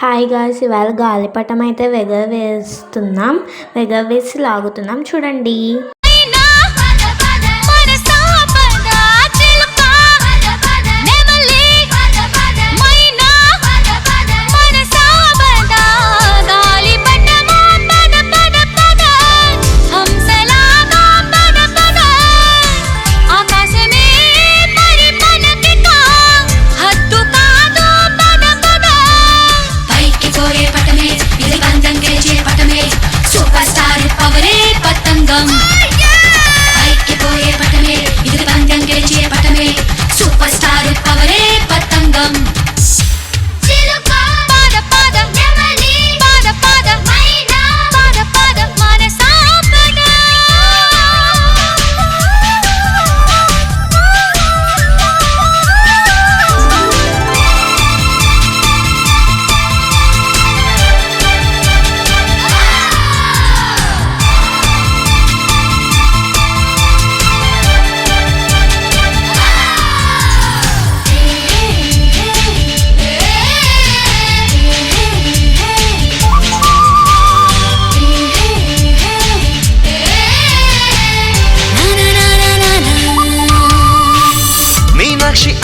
Hi guys, ఇవాళ గాలిపటం అయితే ఎగరవేస్తున్నాం. ఎగరవేసి లాగుతున్నాం చూడండి.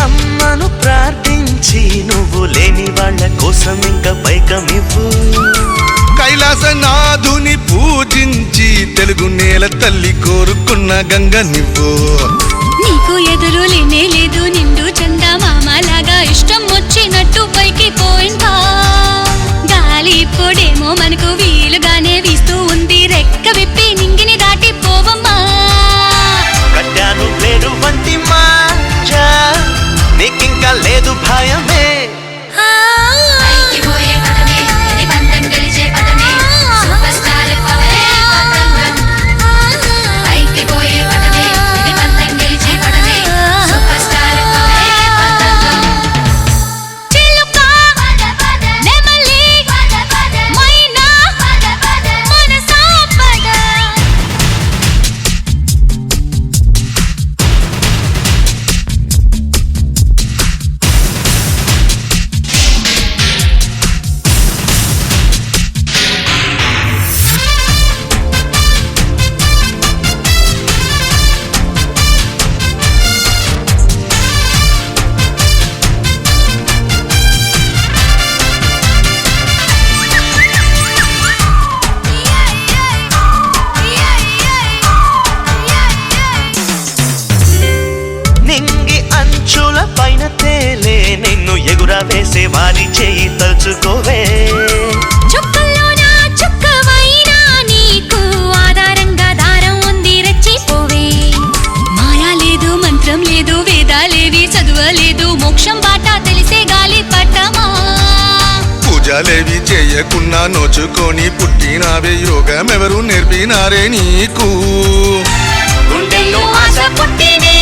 అమ్మను ప్రార్థించి నువ్వు లేని వాళ్ళ కోసం ఇంకా పైకమివ్వు. కైలాసనాథుని పూజించి తెలుగు నేల తల్లి కోరుకున్న గంగ నువ్వు. నీకు ఎదురు లేనే లేదు, నిండు చందమామలాగా ఇష్టం వచ్చినట్టు పైకి పోయిందా. గాలి ఇప్పుడేమో మనకు వీలుగానే వీస్తూ ఉంది, రెక్క విప్పి నింగిని దాటి పోవమ్మా. కట్టాను పేరు వంటి మాంజా, నీకింకా లేదు భయమే. పైన తేలే నిన్ను ఎగురా వేసే వారి చేయి తలుచుకోవే. చుక్కల్లోనా చుక్కవైనా నీకు ఆధారంగా దారం ఉంది, రెచ్చిపోవే. మాయా లేదు, మంత్రం లేదు, వేదాలేవి చదువలేదు, మోక్షం బాట తెలిసే గాలి పట్టమా. పూజలేవి చేయకున్నా నోచుకొని పుట్టినావే, యోగం ఎవరు నేర్పినారే నీకు. గుండెల్లో ఆశ పుట్టినే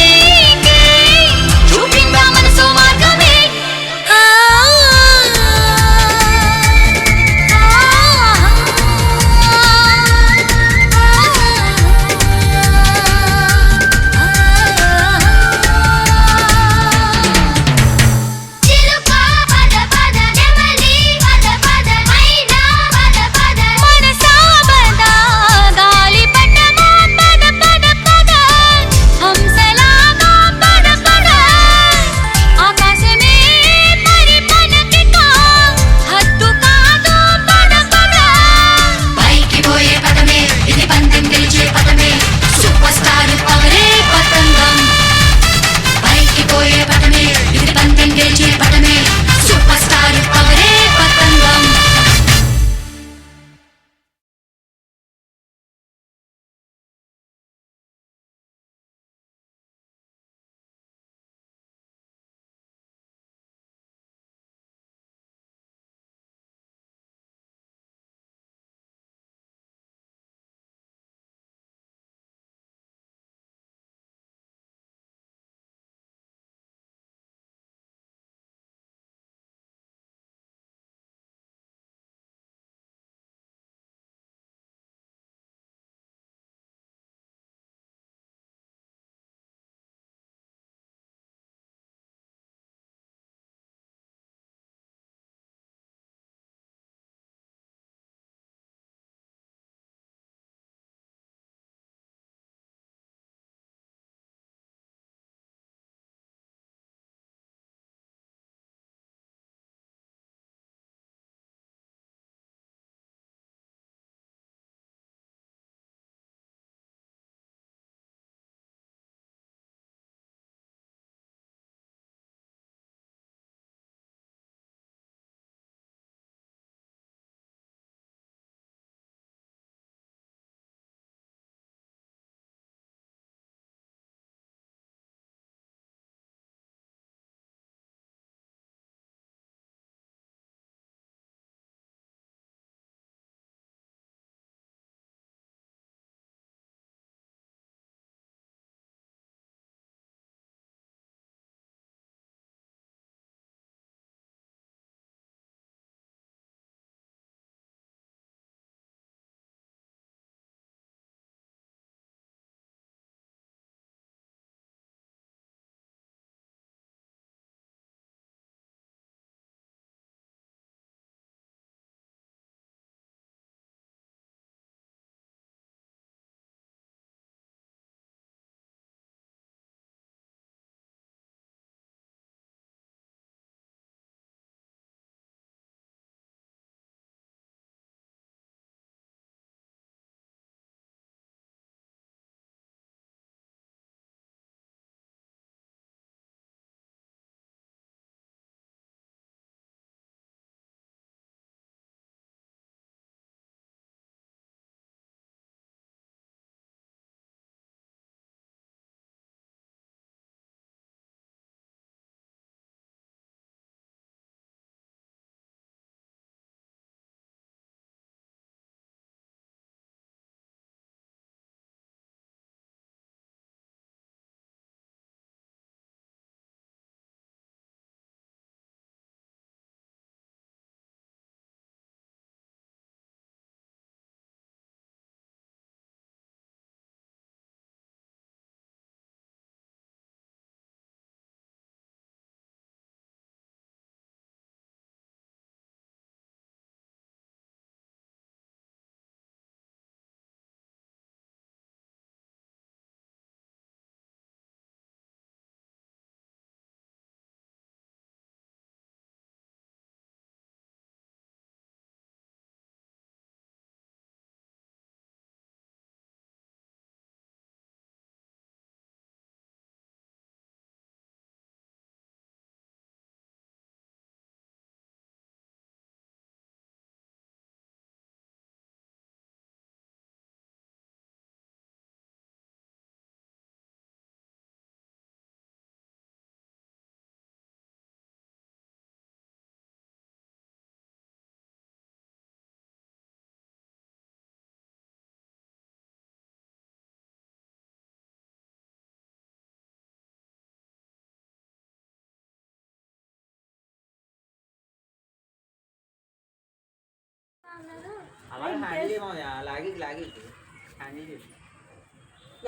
హంసలా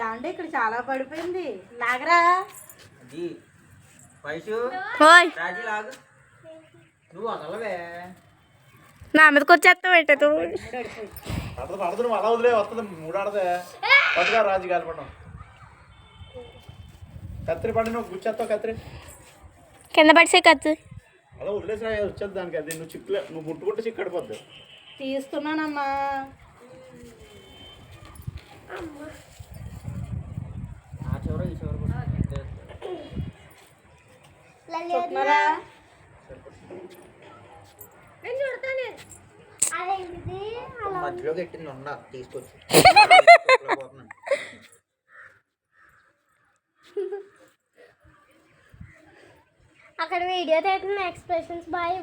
యాండి ఇక్కడ చాలా పడిపోయింది లాగరా ఓయ్ నా మీదకి వచ్చేస్తావు పెట్టదు పడుతుంది అలా వదిలే వస్తుంది మూడాడదే పట్టుగా రాజు కాలిపడం కత్తిరి పండి నువ్వు గుచ్చేస్తావు కత్తిరి కింద పడిసే కత్తు అలా వదిలేసి వచ్చేది దానికి అది నువ్వు చిక్కులే నువ్వు ముట్టుకుంటే చిక్కడిపోద్దు తీస్తున్నానమ్మా చూస్తున్నారా మధ్యలో పెట్టింది ఉన్నా తీసుకొచ్చి అక్కడ వీడియో తీస్తున్న ఎక్స్ప్రెషన్స్ బాగా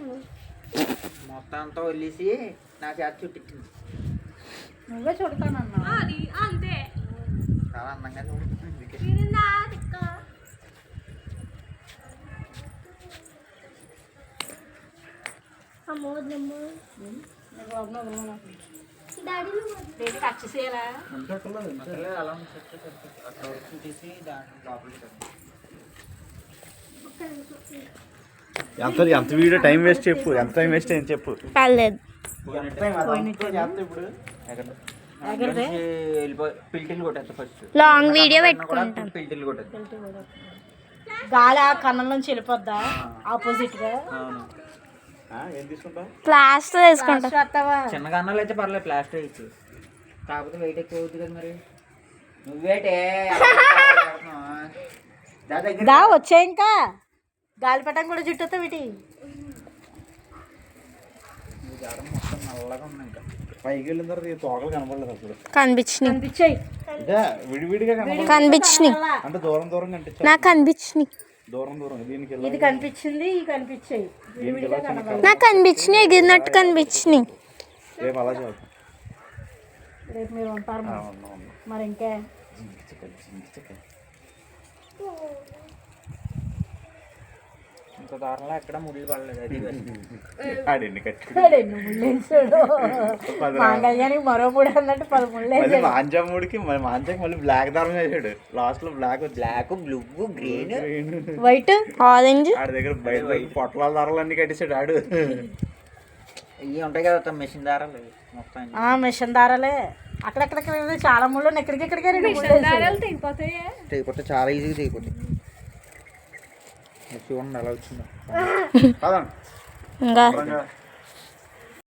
మొత్తం అంతా వదిలేసి నా చేత చుట్టించింది. నువ్వే చూడతానన్నా చాలా అందంగా చూడుతుంది. కట్ చేసేయాలా అలా అట్లా తీసి దాంట్లో లోపలికి పెట్టండి. ఎంత వీడియో టైం వేస్ట్ చెప్పు ఎంత టైం వేస్ట్ అయింది చెప్పు పర్లేదు ఎంత టైం చేస్తా ఇప్పుడు పిల్టిల్ కొట్టేస్తా ఫస్ట్. లాంగ్ వీడియో పెట్టుకుంటాం పిల్టిల్ కొట్టేస్తా. గాలి ఆ కన్నం నుంచి వెళ్ళిపోద్దా ఆపోజిట్ గా అవును. ఏం తీసుకుంటావు ప్లాస్టర్ వేసుకుంటాం చేస్తావా చిన్న కన్నాలు అయితే పర్లేదు ప్లాస్టర్ ఇచ్చు. కాకపోతే వెయిట్ ఎక్కువ అవుతుంది కదా మరి. నువ్వేటే దా వచ్చే ఇంకా గాలిపటం కూడా చుట్టూతో వీటి మొత్తం నల్లగా ఉంది ఇంకా. పైకి వెళ్ళిన తర్వాత ఈ తోకలు కనపడలేదు అసలు కనిపించినాయి కనిపించాయి ఇదే విడివిడిగా కనపడలేదు కనిపించినాయి అంటే దూరం దూరం కనిపించాలి నాకు కనిపించినాయి దూరం దూరం దీనికి ఇది కనిపించింది ఇవి కనిపించాయి విడివిడిగా కనబడలేదు. నాకు కనిపించినాయి ఎగిరినట్టు కనిపించినాయి రేపు అలా చేద్దాం రేపు మీరు ఉంటారు మరి ఇంకే ఇంత దారంలో ఎక్కడ ముళ్ళు పడలేదు. అది ఆడిండి కట్టి రెండు ముళ్ళు వేసాడు మాంగళ్యానికి మరో మూడు అన్నట్టు 10 ముళ్ళు మళ్ళీ వేసాడు మాంజాముడికి మాంజాకి మళ్ళీ బ్లాక్ దారం చేసాడు లాస్ట్ లో black black blue green white orange ఆడి దగ్గర బయట పొట్లాల దారాలు అన్ని కట్టేసాడు ఆడు ఇవి ఉంటాయి కదా మెషిన్ దారాలు మొత్తం. మిషన్ దారాలే అక్కడెక్కడికి చాలా ముళ్ళు ఎక్కడికెక్కడికి తెగిపోతే చాలా ఈజీగా తెగిపోతాయి. చూడండి అలా వచ్చిందో. కాదండి ఇంకా